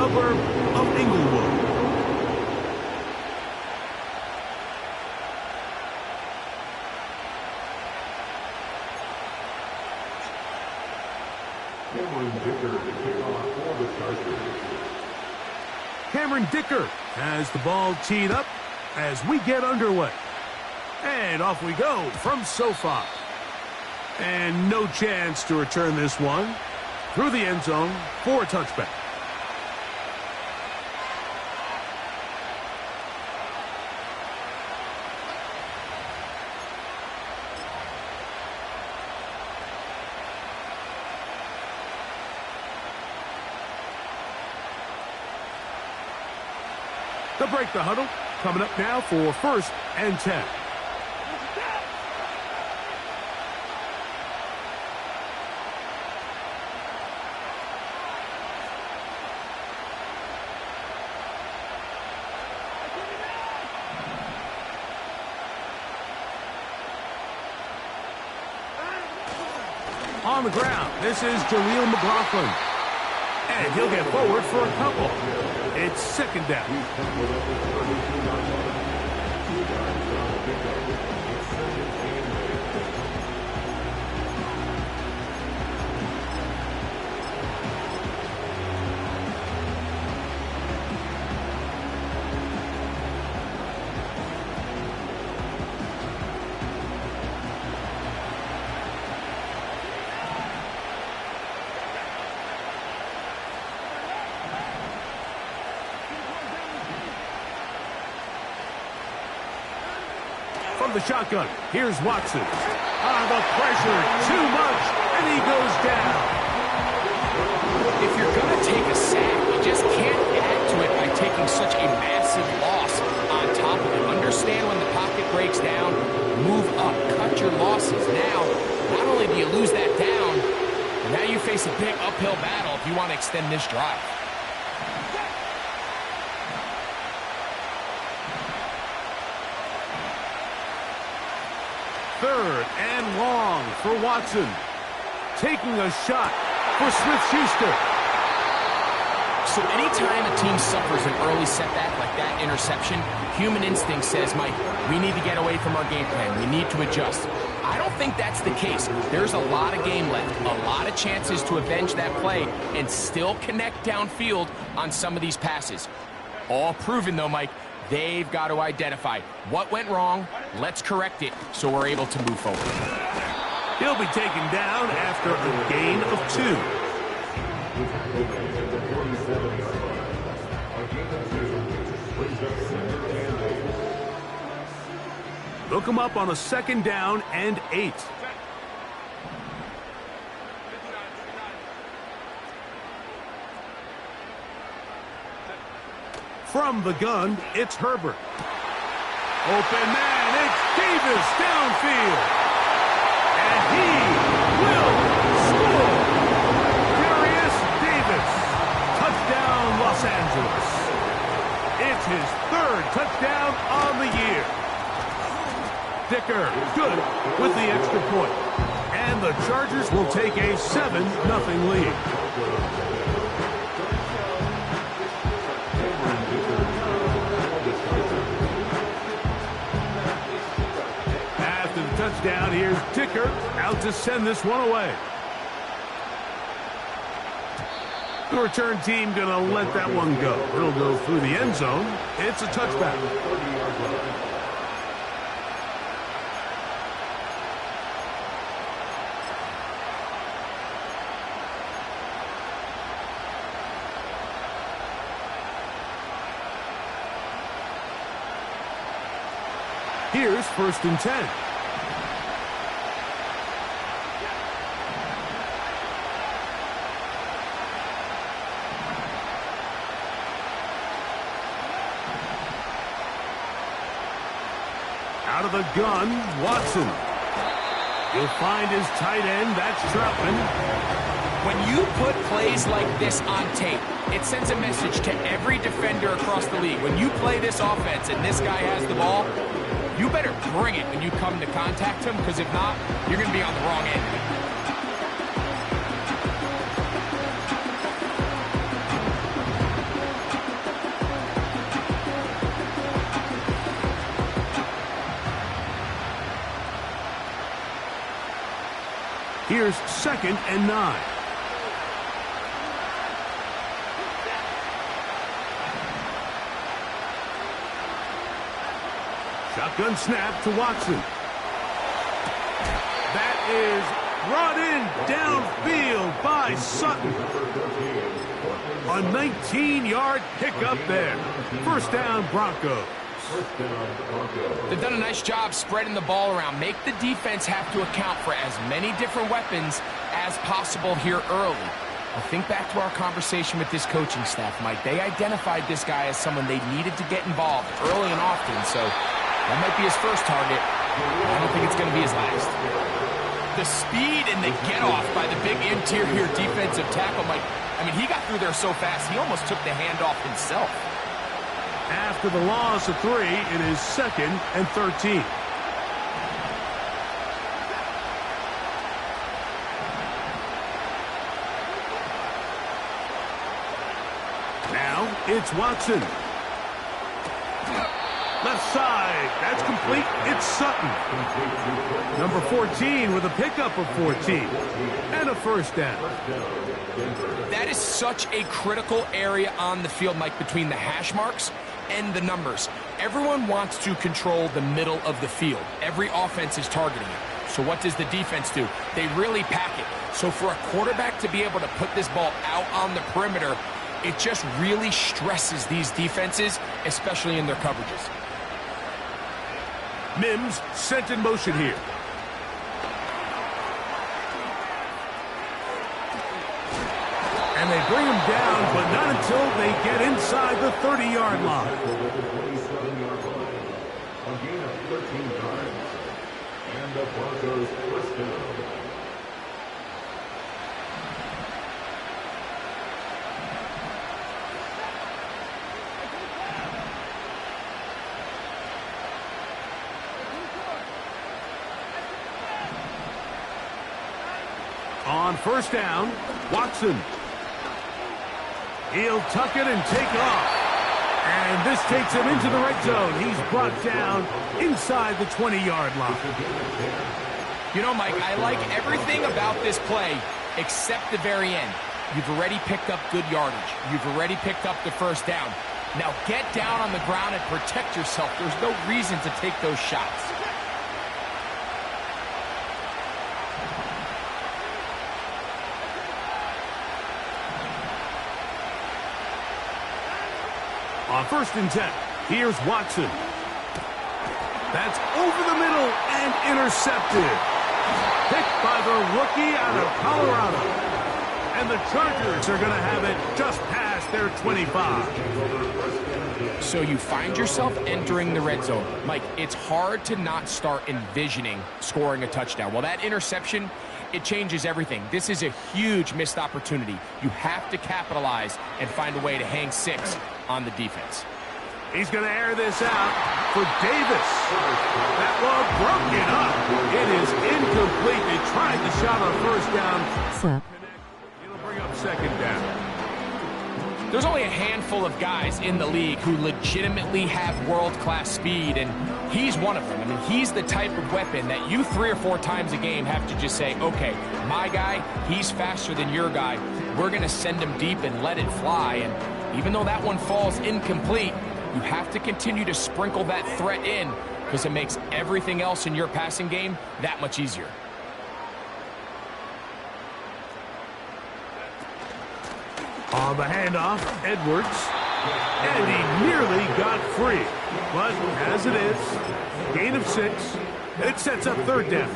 suburb of Inglewood. Cameron Dicker has the ball teed up as we get underway. And off we go from SoFi. And no chance to return this one through the end zone for a touchback. They'll break the huddle. Coming up now for 1st and 10. On the ground, this is Jaleel McLaughlin. And he'll get forward for a couple. It's 2nd down. From the shotgun, here's Watson. The pressure, too much, and he goes down. If you're going to take a sack, you just can't add to it by taking such a massive loss on top of it. Understand when the pocket breaks down, move up, cut your losses. Now, not only do you lose that down, but now you face a big uphill battle if you want to extend this drive. Third and long for Watson. Taking a shot for Smith-Schuster. So anytime a team suffers an early setback like that interception, human instinct says, Mike, we need to get away from our game plan. We need to adjust. I don't think that's the case. There's a lot of game left, a lot of chances to avenge that play and still connect downfield on some of these passes. All proven, though, Mike. They've got to identify what went wrong, let's correct it, so we're able to move forward. He'll be taken down after a gain of 2. Look him up on a 2nd down and 8. From the gun, it's Herbert. Open man, it's Davis downfield. And he will score. Darius Davis. Touchdown, Los Angeles. It's his 3rd touchdown on the year. Dicker, good with the extra point. And the Chargers will take a 7-0 lead. Touchdown, here's Dicker out to send this one away. The return team gonna let that one go. It'll go through the end zone. It's a touchback. Here's 1st and 10. Out of the gun, Watson. He'll find his tight end. That's Troutman. When you put plays like this on tape, it sends a message to every defender across the league. When you play this offense and this guy has the ball, you better bring it when you come to contact him, because if not, you're going to be on the wrong end of it. Here's 2nd and 9. Shotgun snap to Watson. That is brought in downfield by Sutton. A 19-yard pickup there. First down, Broncos. They've done a nice job spreading the ball around. Make the defense have to account for as many different weapons as possible here early. Well, think back to our conversation with this coaching staff, Mike. They identified this guy as someone they needed to get involved early and often, so that might be his first target. I don't think it's going to be his last. The speed and the get-off by the big interior defensive tackle, Mike. I mean, he got through there so fast, he almost took the handoff himself. After the loss of 3, it is 2nd and 13. Now it's Watson. Left side, that's complete. It's Sutton. Number 14 with a pickup of 14 and a first down. That is such a critical area on the field, Mike, between the hash marks and the numbers. Everyone wants to control the middle of the field. Every offense is targeting it. So what does the defense do? They really pack it. So for a quarterback to be able to put this ball out on the perimeter, it just really stresses these defenses, especially in their coverages. Mims sent in motion here. And they bring him down, but not until they get inside the 30-yard line. A gain of 13 yards. And the Broncos first down. On first down, Watson. He'll tuck it and take off. And this takes him into the red zone. He's brought down inside the 20-yard line. You know, Mike, I like everything about this play except the very end. You've already picked up good yardage. You've already picked up the first down. Now get down on the ground and protect yourself. There's no reason to take those shots. On 1st and 10, here's Watson. That's over the middle and intercepted. Picked by the rookie out of Colorado. And the Chargers are going to have it just past their 25. So you find yourself entering the red zone. Mike, it's hard to not start envisioning scoring a touchdown. Well, that interception, it changes everything. This is a huge missed opportunity. You have to capitalize and find a way to hang 6 on the defense. He's going to air this out for Davis. That one broken up. It is incomplete. They tried the shot on first down. It'll bring up 2nd down. There's only a handful of guys in the league who legitimately have world-class speed, and he's one of them. I mean, he's the type of weapon that you 3 or 4 times a game have to just say, okay, my guy, he's faster than your guy. We're going to send him deep and let it fly. And even though that one falls incomplete, you have to continue to sprinkle that threat in because it makes everything else in your passing game that much easier. On the handoff, Edwards. And he nearly got free. But as it is, gain of 6. It sets up 3rd down.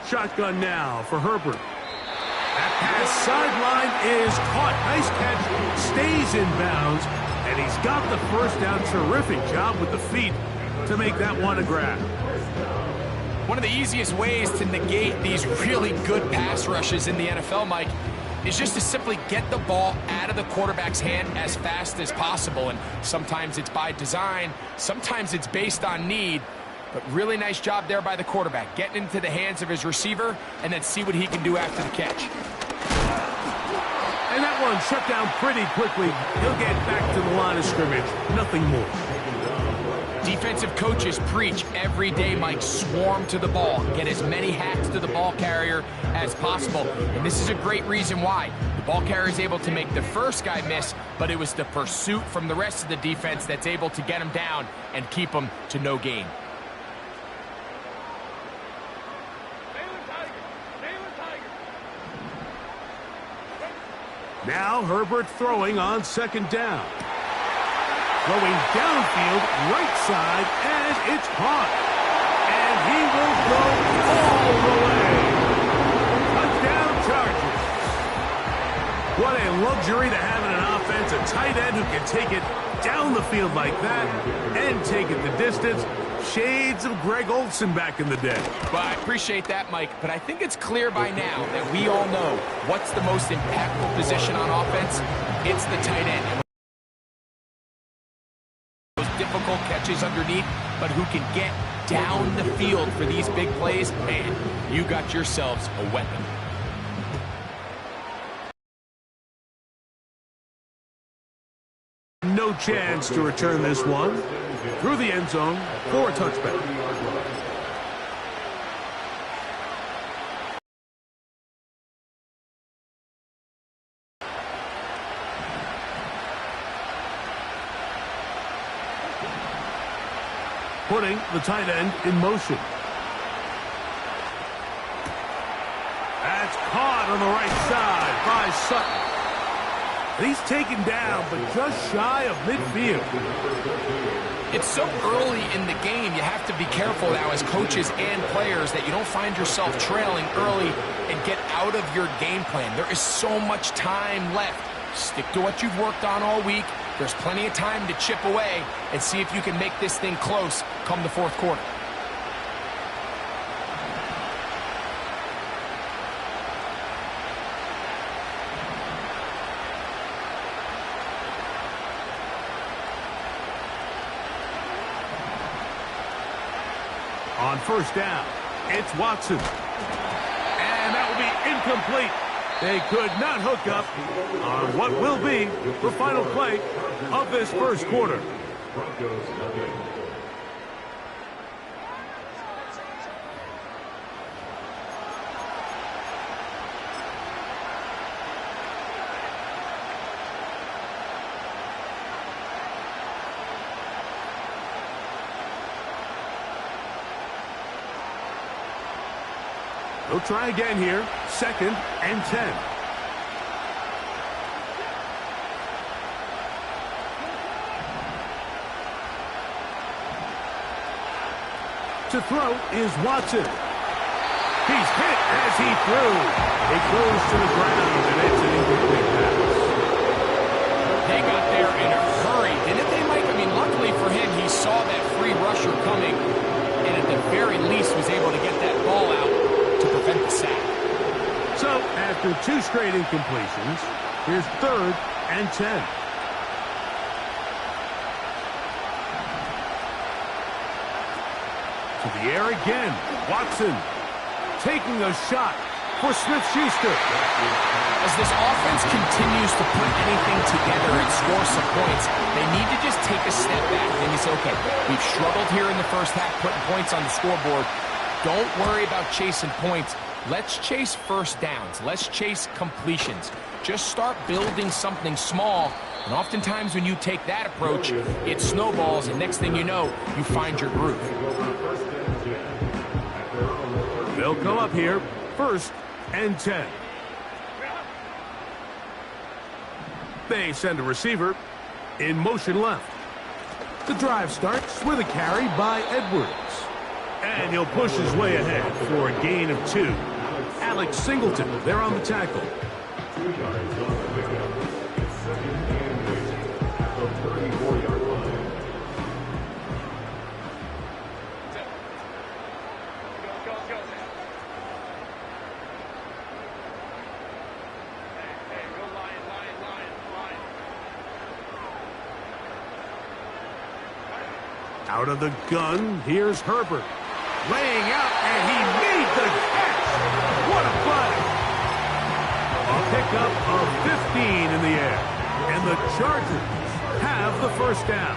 Shotgun now for Herbert. That pass sideline is caught. Nice catch. Stays in bounds. And he's got the first down. Terrific job with the feet to make that one a grab. One of the easiest ways to negate these really good pass rushes in the NFL, Mike, is just to simply get the ball out of the quarterback's hand as fast as possible. And sometimes it's by design, sometimes it's based on need. But really nice job there by the quarterback, getting into the hands of his receiver and then see what he can do after the catch. And that one shut down pretty quickly. He'll get back to the line of scrimmage. Nothing more. Defensive coaches preach every day, Mike, swarm to the ball. Get as many hacks to the ball carrier as possible. And this is a great reason why. The ball carrier is able to make the first guy miss, but it was the pursuit from the rest of the defense that's able to get him down and keep him to no gain. Now Herbert throwing on second down. Throwing downfield, right side, and it's caught. And he will go all the way. Touchdown Chargers. What a luxury to have in an offense, a tight end who can take it down the field like that and take it the distance. Shades of Greg Olsen back in the day. Well, I appreciate that, Mike, but I think it's clear by now that we all know what's the most impactful position on offense. It's the tight end. Those difficult catches underneath, but who can get down the field for these big plays, man, you got yourselves a weapon. No chance to return this one. Through the end zone for a touchback. Putting the tight end in motion. That's caught on the right side by Sutton. He's taken down, but just shy of midfield. It's so early in the game, you have to be careful now as coaches and players that you don't find yourself trailing early and get out of your game plan. There is so much time left. Stick to what you've worked on all week. There's plenty of time to chip away and see if you can make this thing close come the fourth quarter. On first down, it's Watson. And that will be incomplete. They could not hook up on what will be the final play of this first quarter. They'll try again here. 2nd and 10. To throw is Watson. He's hit as he threw. It goes to the ground, and it's an incomplete pass. They got there in a hurry, didn't they, Mike? I mean, luckily for him, he saw that free rusher coming, and at the very least was able to get that ball out to prevent the sack. So, after 2 straight incompletions, here's 3rd and 10. To the air again. Watson taking a shot for Smith-Schuster. As this offense continues to put anything together and score some points, they need to just take a step back and say, okay, we've struggled here in the first half putting points on the scoreboard. Don't worry about chasing points. Let's chase first downs. Let's chase completions. Just start building something small. And oftentimes when you take that approach, it snowballs, and next thing you know, you find your groove. They'll come up here, 1st and 10. They send a receiver in motion left. The drive starts with a carry by Edwards. And he'll push his way ahead for a gain of 2. Alex Singleton, there on the tackle. Out of the gun, here's Herbert. Laying out, and he made the catch. What a play. A pickup of 15 in the air. And the Chargers have the first down.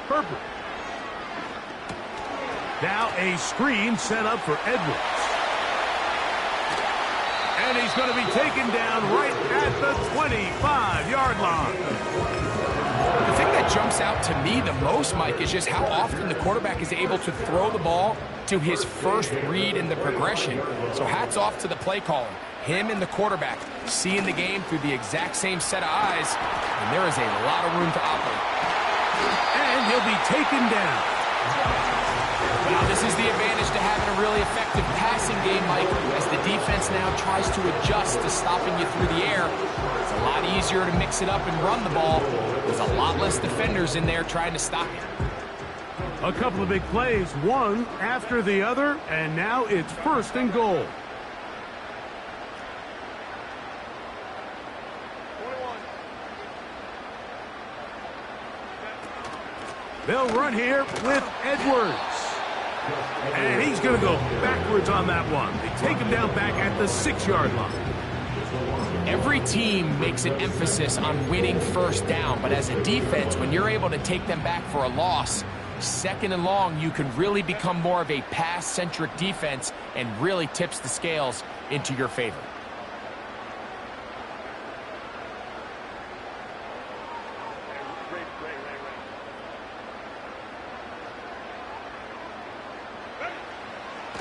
Herbert. Now a screen set up for Edwards. And he's going to be taken down right at the 25-yard line. The thing that jumps out to me the most, Mike, is just how often the quarterback is able to throw the ball to his first read in the progression. So hats off to the play caller. Him and the quarterback seeing the game through the exact same set of eyes, and there is a lot of room to operate. And he'll be taken down. Now, this is the advantage to having a really effective passing game, Mike, as the defense now tries to adjust to stopping you through the air. It's a lot easier to mix it up and run the ball. There's a lot less defenders in there trying to stop you. A couple of big plays, one after the other, and now it's first and goal. They'll run here with Edwards. And he's going to go backwards on that one. They take him down back at the 6-yard line. Every team makes an emphasis on winning first down, but as a defense, when you're able to take them back for a loss, second and long, you can really become more of a pass-centric defense and really tips the scales into your favor.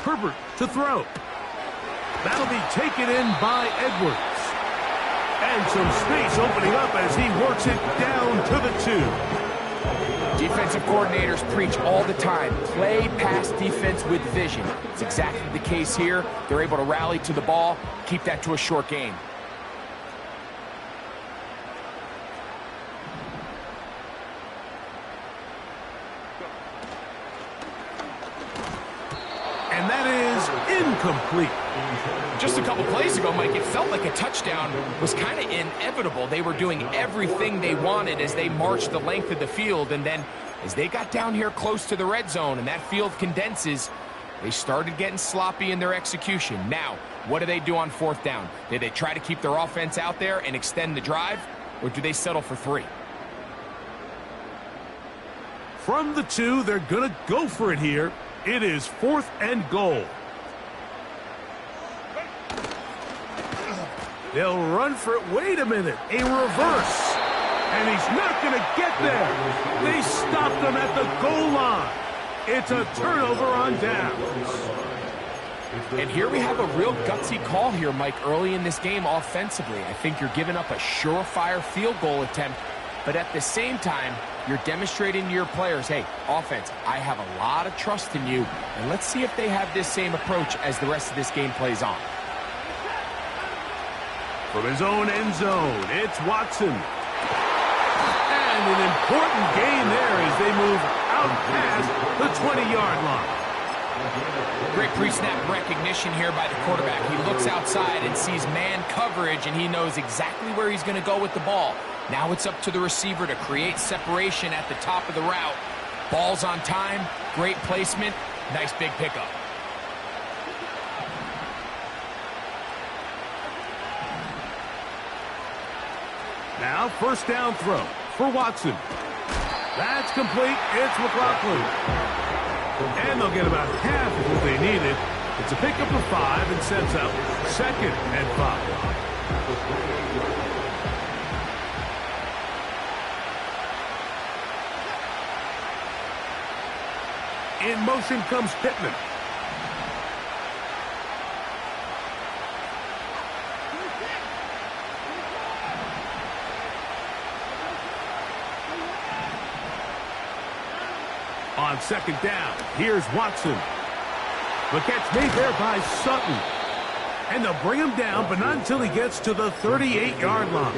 Herbert to throw. That'll be taken in by Edwards. And some space opening up as he works it down to the 2. Defensive coordinators preach all the time, play pass defense with vision. It's exactly the case here. They're able to rally to the ball, keep that to a short game. And that is incomplete. Just a couple plays ago, Mike, it felt like a touchdown was kind of inevitable. They were doing everything they wanted as they marched the length of the field, and then as they got down here close to the red zone and that field condenses, they started getting sloppy in their execution. Now, what do they do on fourth down? Do they try to keep their offense out there and extend the drive, or do they settle for 3? From the 2, they're going to go for it here. It is 4th and goal. They'll run for it. Wait a minute. A reverse. And he's not going to get there. They stopped him at the goal line. It's a turnover on downs. And here we have a real gutsy call here, Mike, early in this game offensively. I think you're giving up a surefire field goal attempt, but at the same time, you're demonstrating to your players, hey, offense, I have a lot of trust in you, and let's see if they have this same approach as the rest of this game plays on. From his own end zone, it's Watson. And an important gain there as they move out past the 20-yard line. Great pre-snap recognition here by the quarterback. He looks outside and sees man coverage, and he knows exactly where he's going to go with the ball. Now it's up to the receiver to create separation at the top of the route. Ball's on time, great placement, nice big pickup. Now first down throw for Watson. That's complete. It's McLaughlin. And they'll get about half of what they needed. It's a pickup of 5 and sets up 2nd and 5. In motion comes Pittman. On 2nd down, here's Watson. The catch made there by Sutton. And they'll bring him down, but not until he gets to the 38-yard line.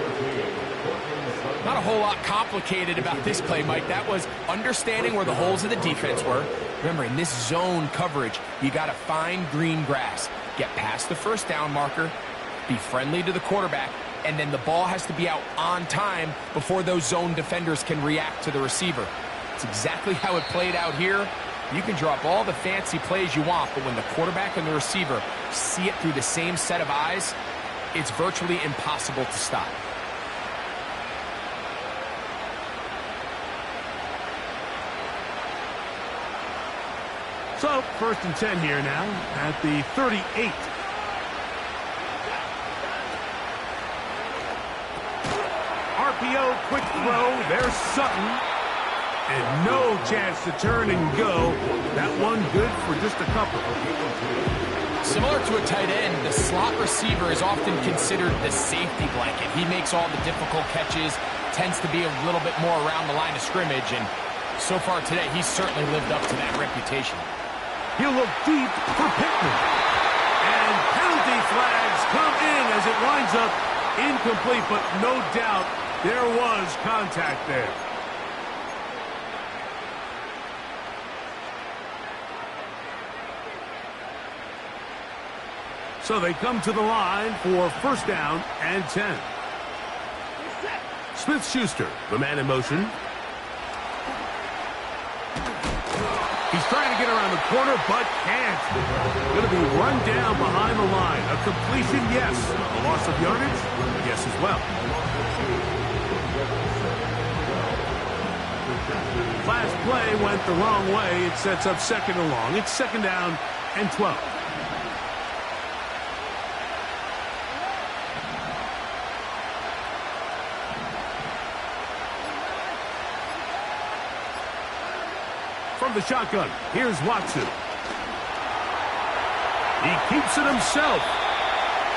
Not a whole lot complicated about this play, Mike. That was understanding where the holes of the defense were. Remember, in this zone coverage, you got to find green grass. Get past the first down marker, be friendly to the quarterback, and then the ball has to be out on time before those zone defenders can react to the receiver. It's exactly how it played out here. You can draw up all the fancy plays you want, but when the quarterback and the receiver see it through the same set of eyes, it's virtually impossible to stop. So, 1st and 10 here now at the 38. RPO, quick throw. There's Sutton. And no chance to turn and go. That one good for just a couple. Similar to a tight end, the slot receiver is often considered the safety blanket. He makes all the difficult catches, tends to be a little bit more around the line of scrimmage, and so far today, he's certainly lived up to that reputation. He'll look deep for Pittman. And penalty flags come in as it winds up incomplete, but no doubt there was contact there. So they come to the line for 1st down and 10. Smith-Schuster, the man in motion. He's trying to get around the corner, but can't. Going to be run down behind the line. A completion, yes. A loss of yardage, yes as well. Last play went the wrong way. It sets up 2nd and long. It's 2nd down and 12. From the shotgun, here's Watson. He keeps it himself.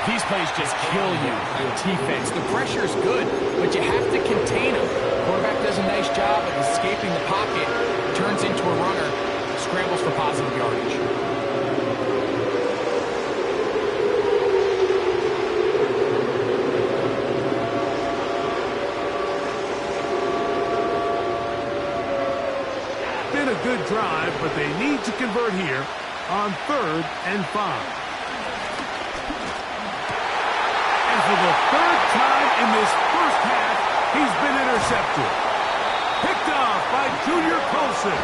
These plays just kill you on defense. The pressure is good, but you have to contain him. Quarterback does a nice job of escaping the pocket, turns into a runner, scrambles for positive yardage. Been a good drive, but they need to convert here on 3rd and 5. And for the 3rd time in this first half, he's been intercepted. Picked off by Junior Colson.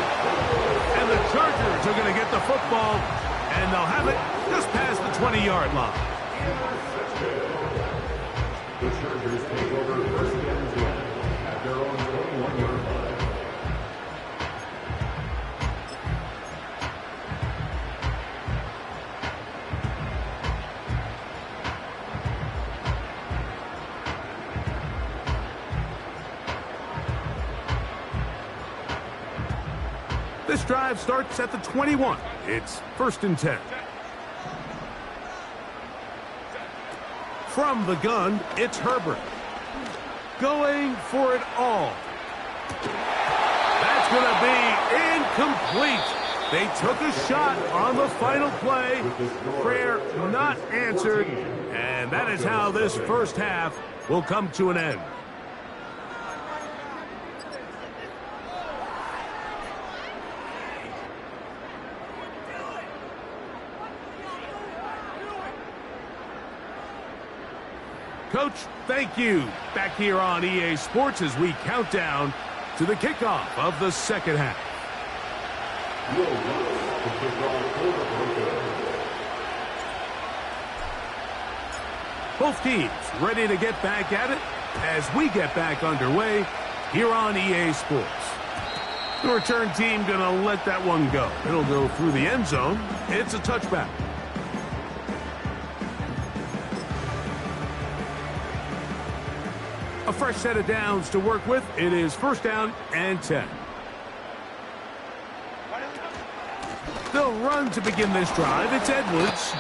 And the Chargers are going to get the football, and they'll have it just past the 20-yard line. The Chargers take over 1st and 10 at their own 21-yard line. This drive starts at the 21. It's 1st and 10. From the gun, it's Herbert. Going for it all. That's going to be incomplete. They took a shot on the final play. Prayer not answered. And that is how this first half will come to an end. Coach, thank you. Back here on EA Sports as we count down to the kickoff of the 2nd half. Both teams ready to get back at it as we get back underway here on EA Sports. The return team going to let that one go. It'll go through the end zone. It's a touchback. A fresh set of downs to work with. It is 1st down and 10. They'll run to begin this drive. It's Edwards.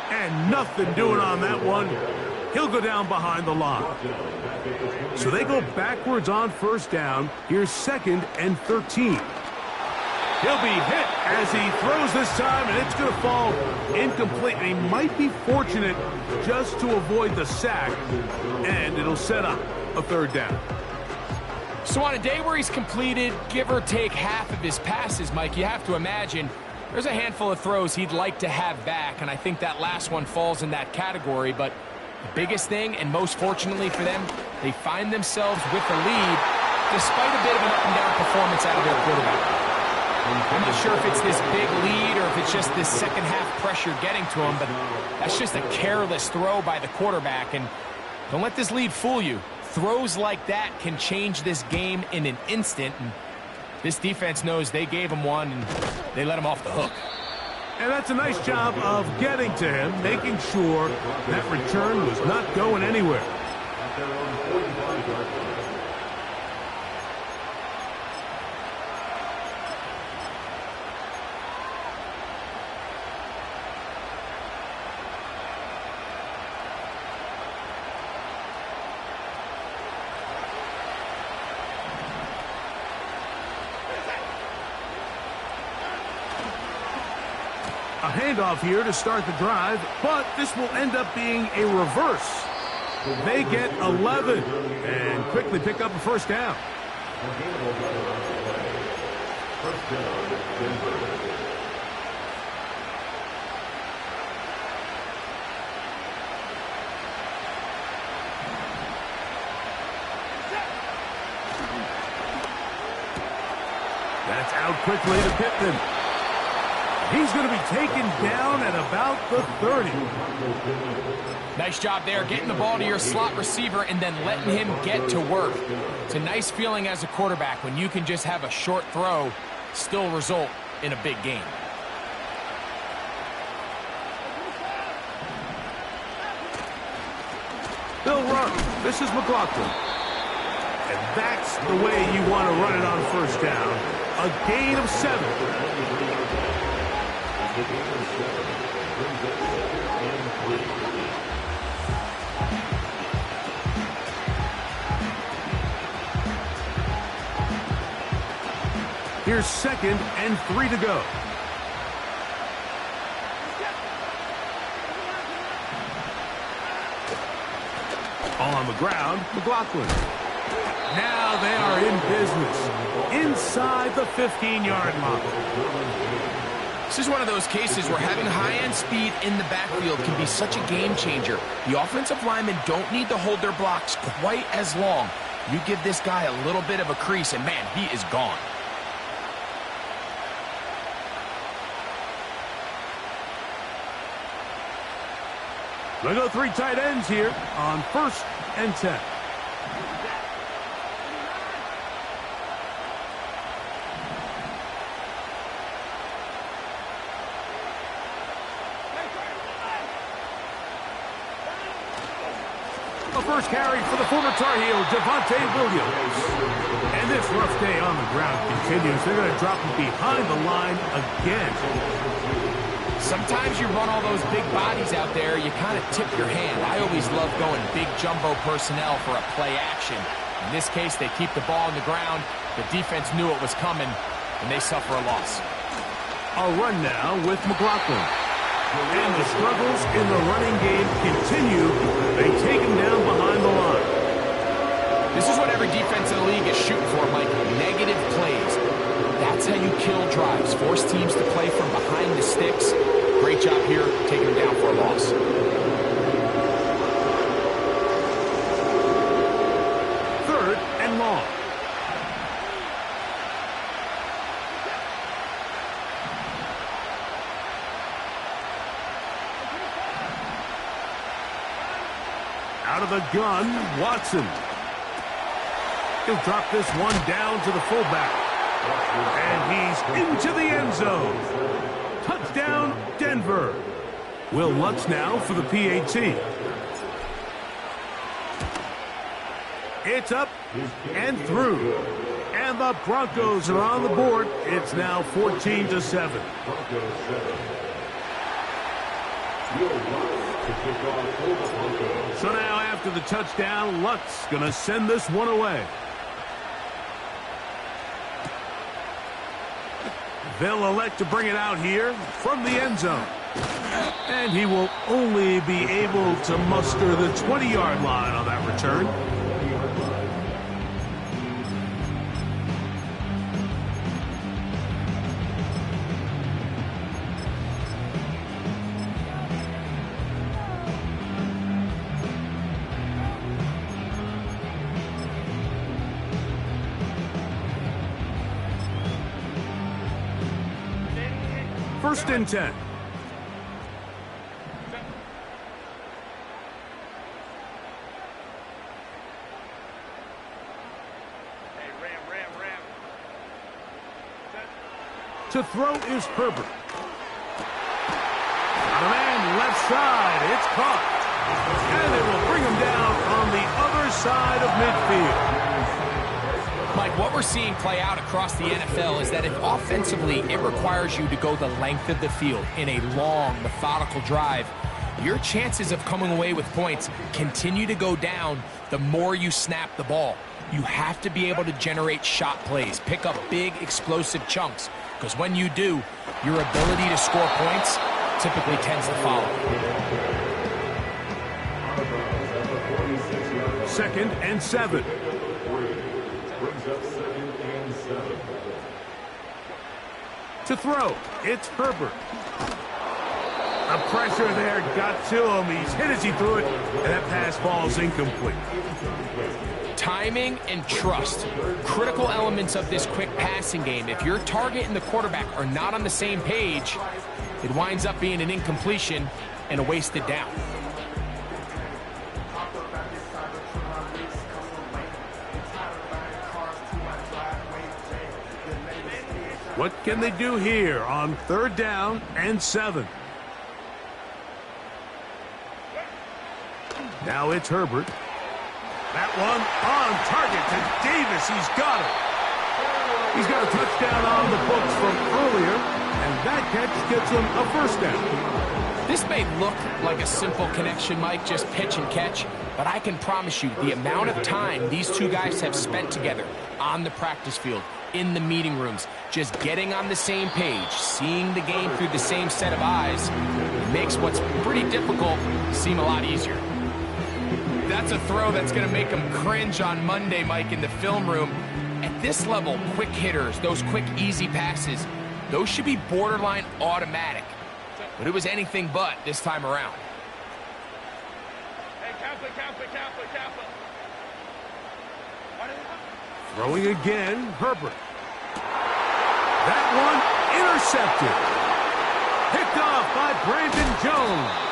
And nothing doing on that one. He'll go down behind the line. So they go backwards on 1st down. Here's 2nd and 13. He'll be hit as he throws this time, and it's going to fall incomplete. And he might be fortunate just to avoid the sack, and it'll set up a 3rd down. So on a day where he's completed, give or take half of his passes, Mike, you have to imagine there's a handful of throws he'd like to have back, and I think that last one falls in that category, but Biggest thing, and most fortunately for them, they find themselves with the lead despite a bit of an up-and-down performance out of their quarterback. I'm not sure if it's this big lead or if it's just this second-half pressure getting to him, but that's just a careless throw by the quarterback. And don't let this lead fool you. Throws like that can change this game in an instant. And this defense knows they gave him one, and they let him off the hook. And that's a nice job of getting to him, making sure that return was not going anywhere. At their own 45-yard line. A handoff here to start the drive, but this will end up being a reverse. They get 11 and quickly pick up a first down. First down, Denver. That's out quickly to Pittman. He's going to be taken down at about the 30. Nice job there, getting the ball to your slot receiver and then letting him get to work. It's a nice feeling as a quarterback when you can just have a short throw, still result in a big game. They'll run. This is McLaughlin. And that's the way you want to run it on first down. A gain of 7. The game of 7 brings up 2nd and 3. Here's 2nd and 3 to go. On the ground, McLaughlin. Now they are in business. Inside the 15-yard line. This is one of those cases where having high-end speed in the backfield can be such a game changer. The offensive linemen don't need to hold their blocks quite as long. You give this guy a little bit of a crease, and man, he is gone. They go 3 tight ends here on 1st and 10. A first carry for the former Tar Heel, Devontae Williams. And this rough day on the ground continues. They're going to drop him behind the line again. Sometimes you run all those big bodies out there, you kind of tip your hand. I always love going big jumbo personnel for a play action. In this case, they keep the ball on the ground. The defense knew it was coming, and they suffer a loss. A run now with McLaughlin. And the struggles in the running game continue. They take him down behind the line. This is what every defense in the league is shooting for, Mike. Negative plays. That's how you kill drives. Force teams to play from behind the sticks. Great job here, taking him down for a loss. Third and long. Out of the gun, Watson. He'll drop this one down to the fullback. And he's into the end zone. Touchdown, Denver. Will Lutz now for the PAT. It's up and through. And the Broncos are on the board. It's now 14-7. So now after the touchdown, Lutz going to send this one away. They'll elect to bring it out here from the end zone. And he will only be able to muster the 20-yard line on that return. First and 10. To throw is Herbert. On a man left side, it's caught. And they will bring him down on the other side of midfield. Mike, what we're seeing play out across the NFL is that if offensively it requires you to go the length of the field in a long, methodical drive, your chances of coming away with points continue to go down the more you snap the ball. You have to be able to generate shot plays, pick up big, explosive chunks, because when you do, your ability to score points typically tends to follow. Second and 7. To throw, it's Herbert. The pressure there got to him. He's hit as he threw it, and that pass falls incomplete. Timing and trust, critical elements of this quick passing game. If your target and the quarterback are not on the same page, it winds up being an incompletion and a wasted down. What can they do here on third down and 7? Now it's Herbert. That one on target to Davis. He's got it. He's got a touchdown on the books from earlier, and that catch gets him a first down. This may look like a simple connection, Mike, just pitch and catch, but I can promise you the amount of time these two guys have spent together on the practice field, in the meeting rooms, just getting on the same page, seeing the game through the same set of eyes, makes what's pretty difficult seem a lot easier. That's a throw that's going to make them cringe on Monday, Mike, in the film room. At this level, quick hitters, those quick, easy passes, those should be borderline automatic. But it was anything but this time around. Throwing again, Herbert. That one intercepted. Picked off by Brandon Jones.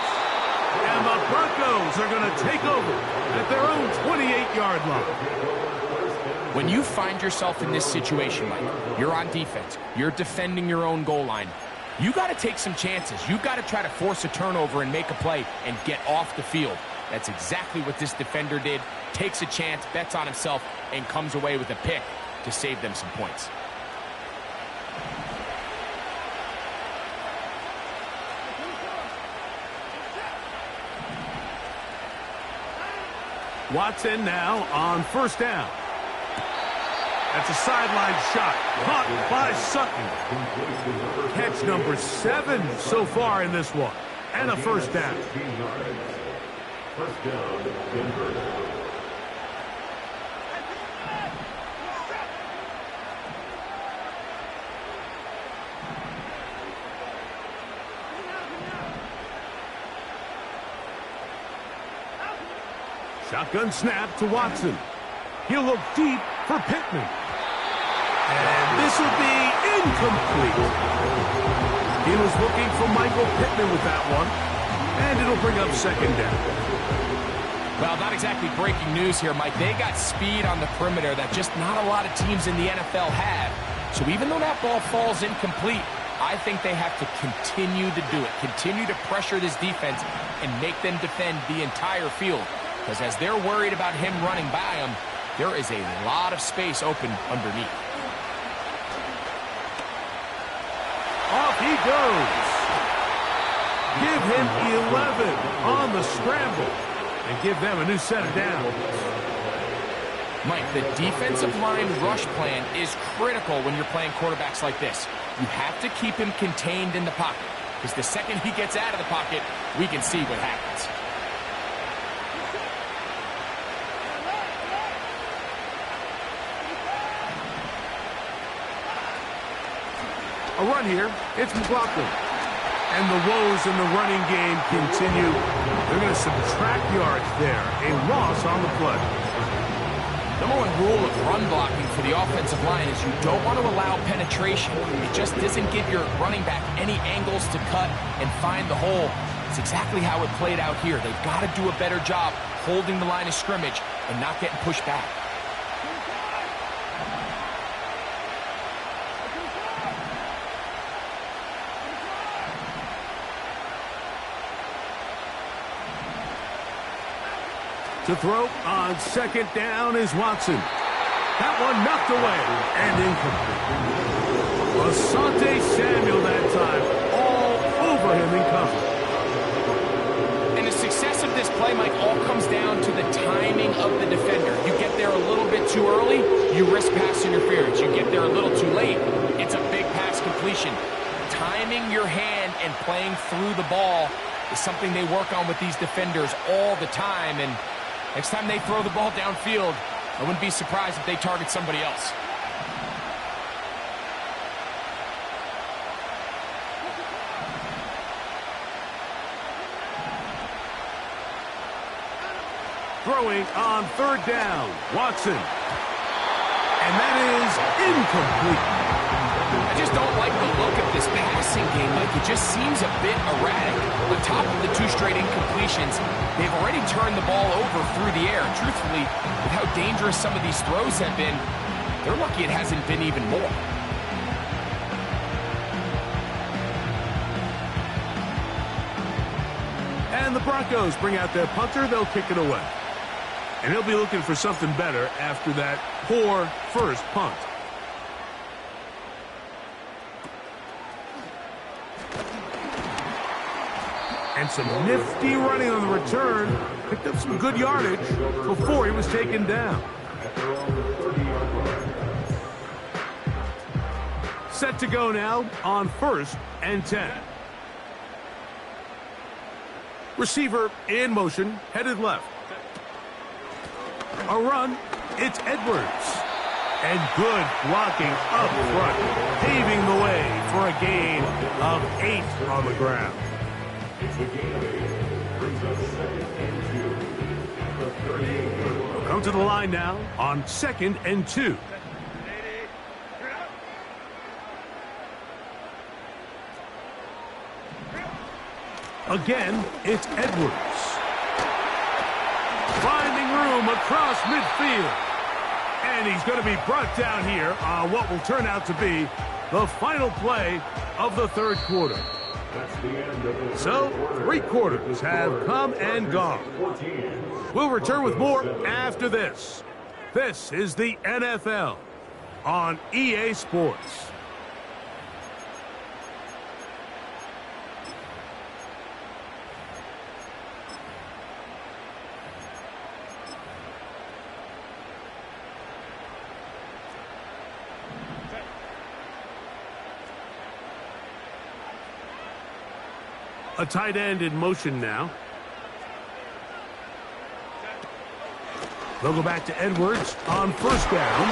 And the Broncos are going to take over at their own 28-yard line. When you find yourself in this situation, Mike, you're on defense, you're defending your own goal line, you got to take some chances. You got to try to force a turnover and make a play and get off the field. That's exactly what this defender did. Takes a chance, bets on himself, and comes away with a pick to save them some points. Watson now on first down. That's a sideline shot. Caught by Sutton. Catch number 7 so far in this one. And a first down. First down, Denver. Shotgun snap to Watson. He'll look deep for Pittman. And this will be incomplete. He was looking for Michael Pittman with that one. And it'll bring up second down. Well, not exactly breaking news here, Mike. They got speed on the perimeter that just not a lot of teams in the NFL have. So even though that ball falls incomplete, I think they have to continue to do it. Continue to pressure this defense and make them defend the entire field. Because as they're worried about him running by them, there is a lot of space open underneath. Off he goes. Give him 11 on the scramble and give them a new set of downs. Mike, the defensive line rush plan is critical when you're playing quarterbacks like this. You have to keep him contained in the pocket, because the second he gets out of the pocket, we can see what happens. A run here. It's McLaughlin. And the woes in the running game continue. They're going to subtract yards there. A loss on the play. Number one rule of run blocking for the offensive line is you don't want to allow penetration. It just doesn't give your running back any angles to cut and find the hole. It's exactly how it played out here. They've got to do a better job holding the line of scrimmage and not getting pushed back. To throw on second down is Watson. That one knocked away and incomplete. Asante Samuel that time, all over him in coverage. And the success of this play, Mike, all comes down to the timing of the defender. You get there a little bit too early, you risk pass interference. You get there a little too late, it's a big pass completion. Timing your hand and playing through the ball is something they work on with these defenders all the time. And next time they throw the ball downfield, I wouldn't be surprised if they target somebody else. Throwing on third down, Watson. And that is incomplete. I just don't like the look of this passing game. Like, it just seems a bit erratic. On top of the 2 straight incompletions, they've already turned the ball over through the air. Truthfully, with how dangerous some of these throws have been, they're lucky it hasn't been even more. And the Broncos bring out their punter. They'll kick it away. And he'll be looking for something better after that poor first punt. And some nifty running on the return. Picked up some good yardage before he was taken down. Set to go now on 1st and 10. Receiver in motion, headed left. A run, it's Edwards. And good blocking up front, paving the way for a gain of 8 on the ground. We'll come to the line now on 2nd and 2. Again, it's Edwards. Finding room across midfield. And he's going to be brought down here on what will turn out to be the final play of the 3rd quarter. So, 3 quarters have come and gone. We'll return with more after this. This is the NFL on EA Sports. A tight end in motion now. They'll go back to Edwards on 1st down.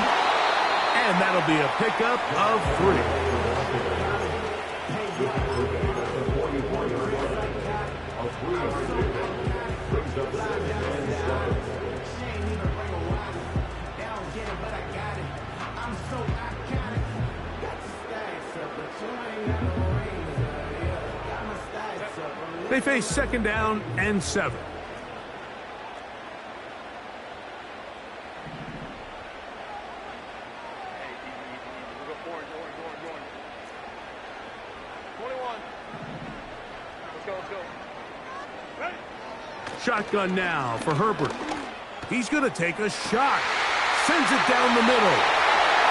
And that'll be a pickup of 3. They face 2nd down and 7. Shotgun now for Herbert. He's going to take a shot. Sends it down the middle.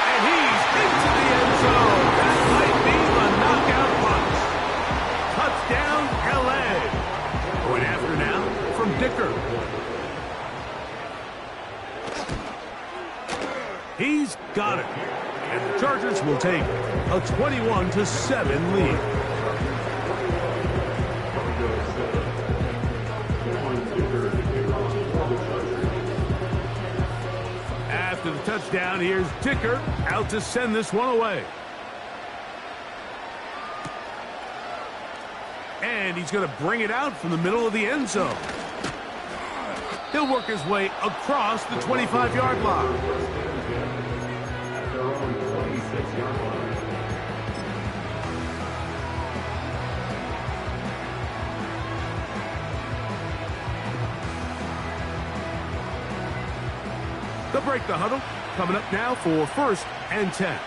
And he's into the end zone. That might be the knockout punch. Touchdown, L.A. Going after now from Dicker. He's got it. And the Chargers will take a 21-7 lead. After the touchdown, here's Dicker out to send this one away. And he's going to bring it out from the middle of the end zone. He'll work his way across the 25-yard line. At their own 26-yard line. They'll break the huddle. Coming up now for 1st and 10.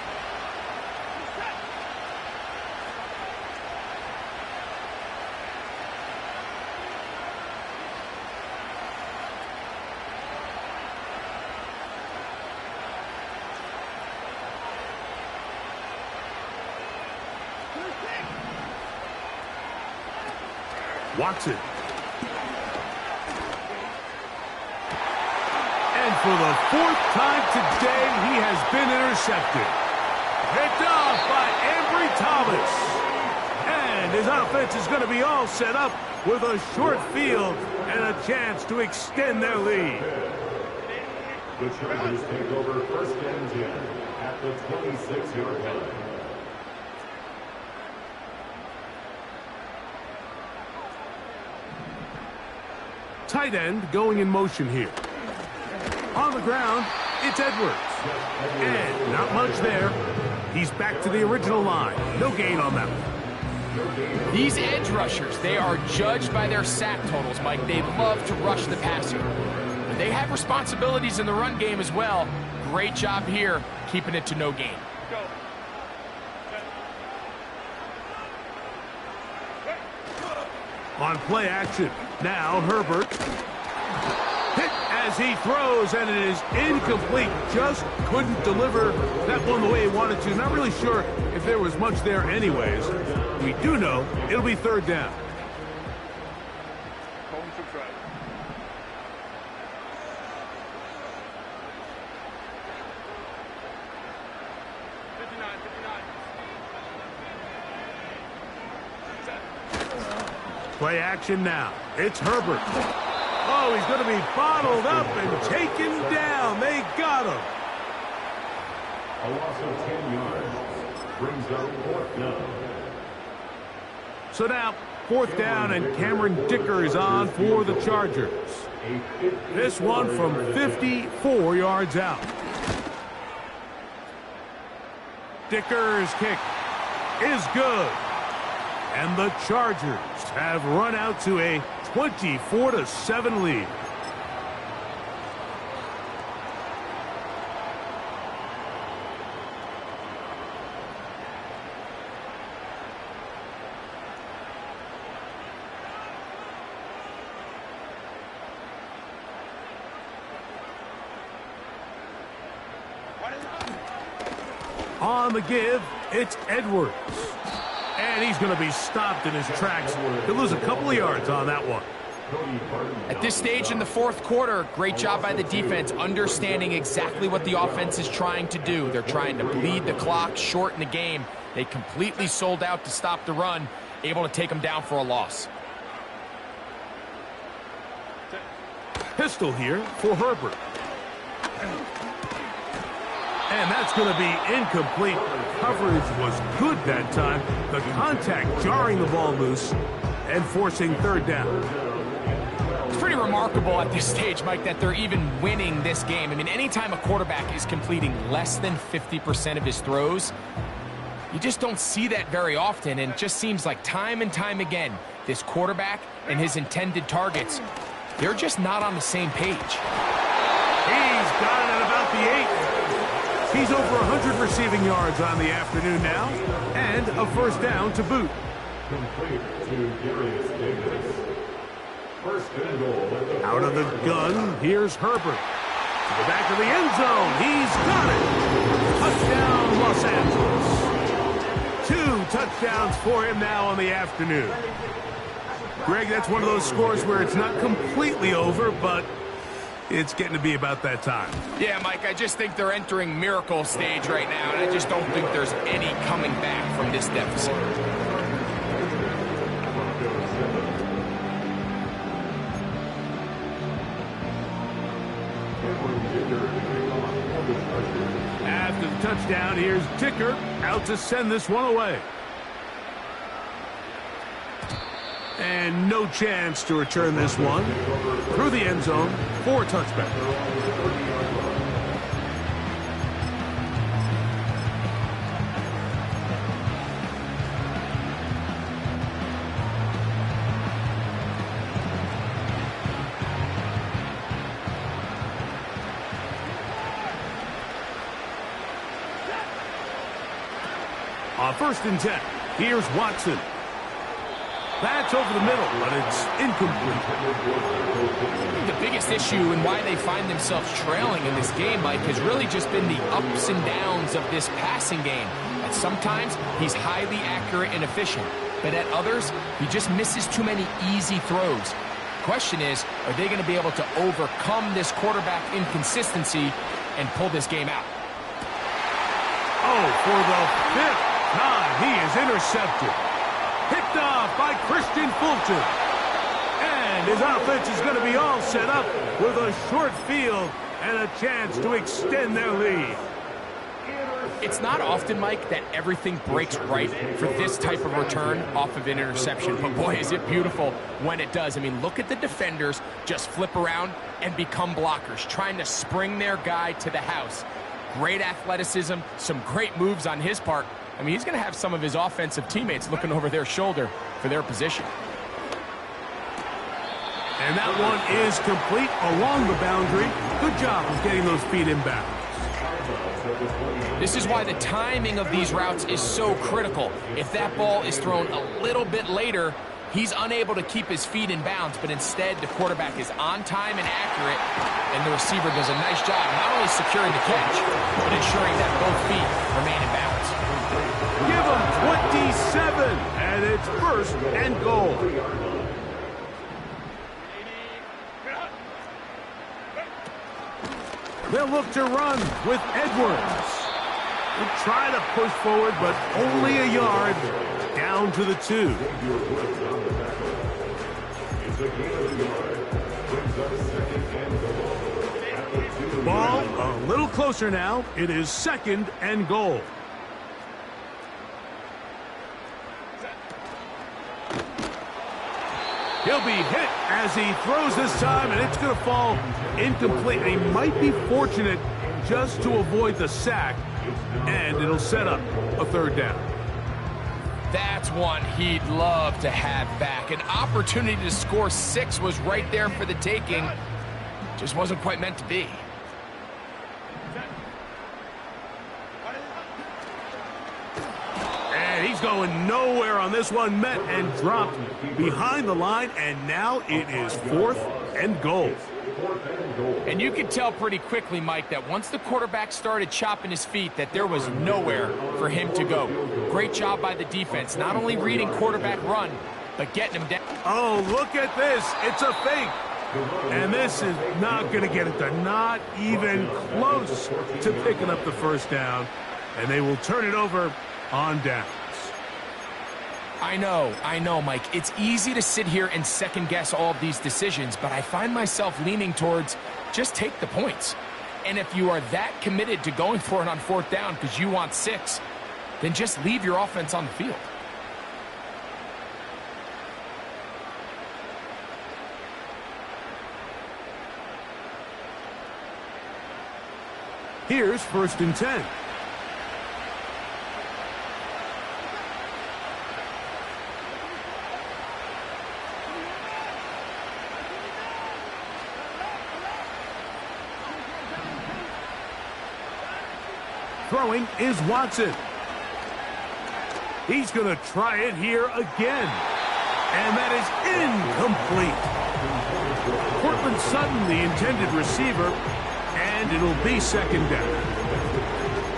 Watson. And for the 4th time today, he has been intercepted. Picked off by Ambry Thomas. And his offense is going to be all set up with a short field and a chance to extend their lead. The Chargers take over 1st and 10 at the 26-yard line. Tight end going in motion here. On the ground, it's Edwards. And not much there. He's back to the original line. No gain on that one. These edge rushers, they are judged by their sack totals, Mike. They love to rush the passer. But they have responsibilities in the run game as well. Great job here, keeping it to no gain. On play action, now Herbert. Hit as he throws, and it is incomplete. Just couldn't deliver that one the way he wanted to. Not really sure if there was much there anyways. We do know it'll be 3rd down. Play action now. It's Herbert. Oh, he's going to be bottled up and taken down. They got him. A loss of 10 yards brings up 4th down. So now, 4th down, and Cameron Dicker is on for the Chargers. This one from 54 yards out. Dicker's kick is good. And the Chargers have run out to a 24-7 lead. On the give, it's Edwards. And he's going to be stopped in his tracks. He'll lose a couple of yards on that one. At this stage in the 4th quarter, great job by the defense, understanding exactly what the offense is trying to do. They're trying to bleed the clock, shorten the game. They completely sold out to stop the run, able to take them down for a loss. Pistol here for Herbert. And that's going to be incomplete. Coverage was good that time. The contact jarring the ball loose and forcing 3rd down. It's pretty remarkable at this stage, Mike, that they're even winning this game. I mean, anytime a quarterback is completing less than 50% of his throws, you just don't see that very often. And it just seems like time and time again, this quarterback and his intended targets, they're just not on the same page. He's got it at about the 8. He's over 100 receiving yards on the afternoon now, and a 1st down to boot. Complete to Darius Davis. 1st and goal. Out of the gun, here's Herbert. To the back of the end zone, he's got it. Touchdown, Los Angeles. 2 touchdowns for him now on the afternoon. Greg, that's one of those scores where it's not completely over, but it's getting to be about that time. Yeah, Mike, I just think they're entering miracle stage right now, and I just don't think there's any coming back from this deficit. After the touchdown, here's Dicker out to send this one away. And no chance to return this one through the end zone for a touchback. On 1st and 10, here's Watson. That's over the middle, but it's incomplete. The biggest issue and why they find themselves trailing in this game, Mike, has really just been the ups and downs of this passing game. At sometimes, he's highly accurate and efficient, but at others, he just misses too many easy throws. The question is, are they going to be able to overcome this quarterback inconsistency and pull this game out? Oh, for the 5th time, he is intercepted. Picked off by Christian Fulton. And his offense is going to be all set up with a short field and a chance to extend their lead. It's not often, Mike, that everything breaks right for this type of return off of an interception. But boy, is it beautiful when it does. I mean, look at the defenders just flip around and become blockers, trying to spring their guy to the house. Great athleticism, some great moves on his part. I mean, he's going to have some of his offensive teammates looking over their shoulder for their position. And that one is complete along the boundary. Good job of getting those feet in bounds. This is why the timing of these routes is so critical. If that ball is thrown a little bit later, he's unable to keep his feet in bounds, but instead the quarterback is on time and accurate, and the receiver does a nice job not only securing the catch, but ensuring that both feet remain in bounds. Give him 27, and it's 1st and goal. They'll look to run with Edwards. They'll try to push forward, but only a yard down to the 2. Ball a little closer now. It is 2nd and goal. He'll be hit as he throws this time, and it's going to fall incomplete. And he might be fortunate just to avoid the sack, and it'll set up a 3rd down. That's one he'd love to have back. An opportunity to score 6 was right there for the taking. Just wasn't quite meant to be. And he's going nowhere on this one. Met and dropped behind the line, and now it is 4th and goal. And you could tell pretty quickly, Mike, that once the quarterback started chopping his feet, that there was nowhere for him to go. Great job by the defense, not only reading quarterback run, but getting him down. Oh, look at this. It's a fake. And this is not going to get it done. Not even close to picking up the 1st down. And they will turn it over on downs. I know, Mike. It's easy to sit here and second-guess all of these decisions, but I find myself leaning towards just take the points. And if you are that committed to going for it on 4th down because you want 6, then just leave your offense on the field. Here's 1st and 10. Throwing is Watson. He's going to try it here again. And that is incomplete. Cortland Sutton, the intended receiver, and it'll be 2nd down.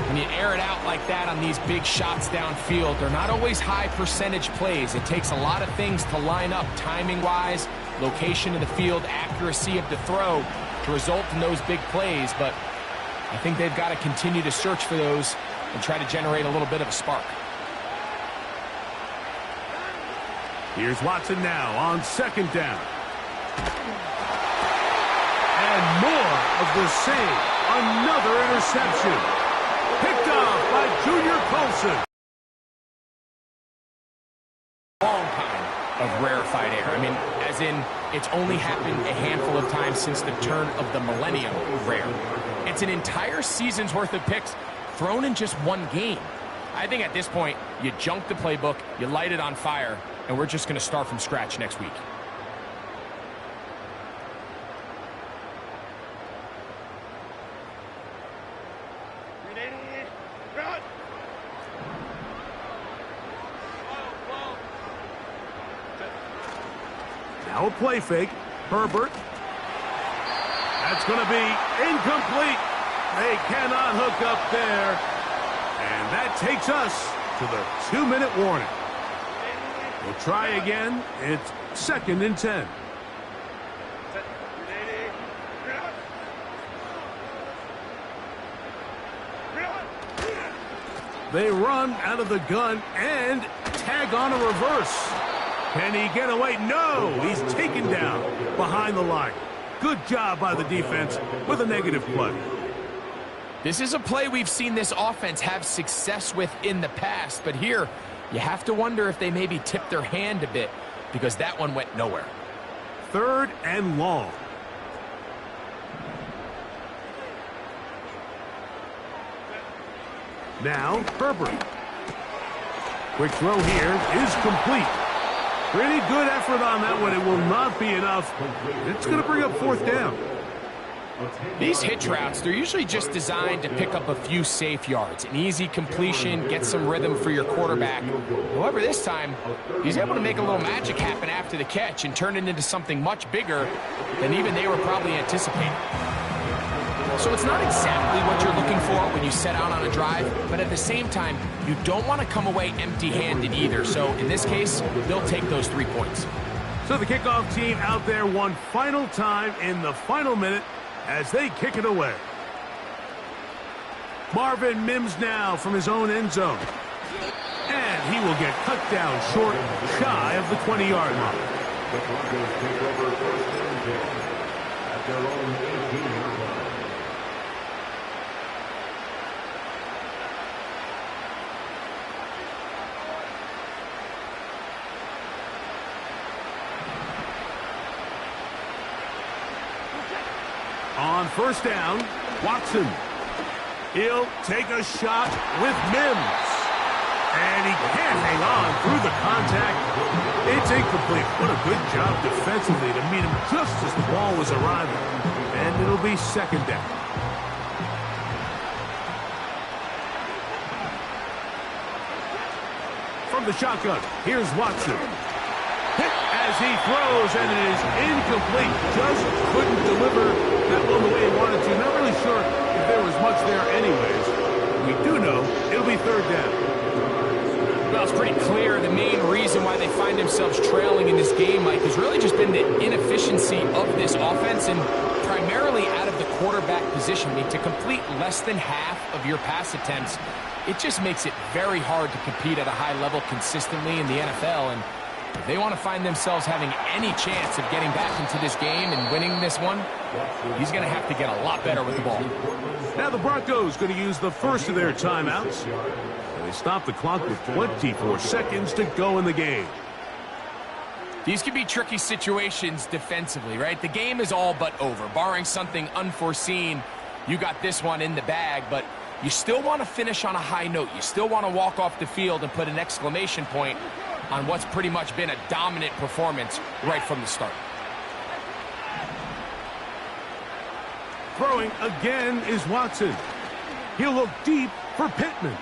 When you air it out like that on these big shots downfield, they're not always high percentage plays. It takes a lot of things to line up timing-wise, location of the field, accuracy of the throw to result in those big plays, but I think they've got to continue to search for those and try to generate a little bit of a spark. Here's Watson now on 2nd down. And more of the same. Another interception. Picked off by Junior Colson. Long time of rarefied air. I mean, as in, it's only happened a handful of times since the turn of the millennium rare. It's an entire season's worth of picks thrown in just one game. I think at this point, you junk the playbook, you light it on fire, and we're just going to start from scratch next week. Now a play fake. Herbert. That's going to be incomplete. They cannot hook up there. And that takes us to the 2-minute warning. We'll try again. It's 2nd and 10. They run out of the gun and tag on a reverse. Can he get away? No! He's taken down behind the line. Good job by the defense with a negative play. This is a play we've seen this offense have success with in the past, but here you have to wonder if they maybe tipped their hand a bit because that one went nowhere. 3rd and long. Now, Herbert. Quick throw here is complete. Pretty good effort on that one. It will not be enough. It's going to bring up 4th down. These hitch routes, they're usually just designed to pick up a few safe yards. An easy completion, get some rhythm for your quarterback. However, this time, he's able to make a little magic happen after the catch and turn it into something much bigger than even they were probably anticipating. So it's not exactly what you're looking for when you set out on a drive, but at the same time, you don't want to come away empty-handed either. So in this case, they'll take those 3 points. So the kickoff team out there one final time in the final minute as they kick it away. Marvin Mims now from his own end zone. And he will get cut down short, shy of the 20-yard line. The Broncos take over 1st and 10 at their own 18-yard line. On 1st down, Watson. He'll take a shot with Mims. And he can't hang on through the contact. It's incomplete. What a good job defensively to meet him just as the ball was arriving. And it'll be 2nd down. From the shotgun, here's Watson. Hit as he throws, and it is incomplete. Just couldn't deliver that one the way he wanted to. Not really sure if there was much there anyways. We do know it'll be 3rd down. Well, it's pretty clear the main reason why they find themselves trailing in this game, Mike, has really just been the inefficiency of this offense and primarily out of the quarterback position. I mean, to complete less than half of your pass attempts, it just makes it very hard to compete at a high level consistently in the NFL. And if they want to find themselves having any chance of getting back into this game and winning this one, he's going to have to get a lot better with the ball. Now the Broncos going to use the first of their timeouts. They stop the clock with 24 seconds to go in the game. These can be tricky situations defensively, right? The game is all but over. Barring something unforeseen, you got this one in the bag, but you still want to finish on a high note. You still want to walk off the field and put an exclamation point on what's pretty much been a dominant performance right from the start. Throwing again is Watson. He'll look deep for Pittman.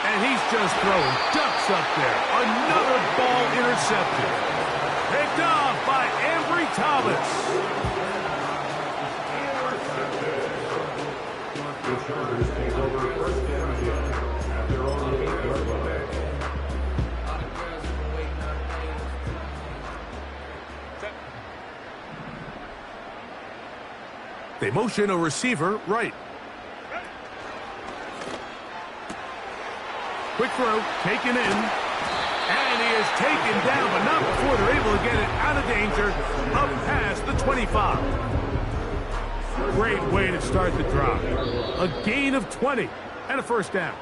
And he's just throwing ducks up there. Another ball intercepted. Picked off by Ambry Thomas. The Chargers take over 1st and 10 at their own 8-yard line. They motion a receiver right. Quick throw, taken in. And he is taken down, but not before they're able to get it out of danger, up past the 25. Great way to start the drive. A gain of 20 and a 1st down.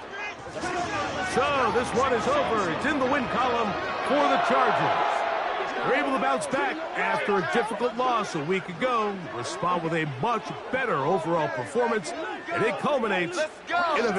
So this one is over. It's in the win column for the Chargers. They're able to bounce back after a difficult loss a week ago, respond with a much better overall performance, and it culminates in a victory.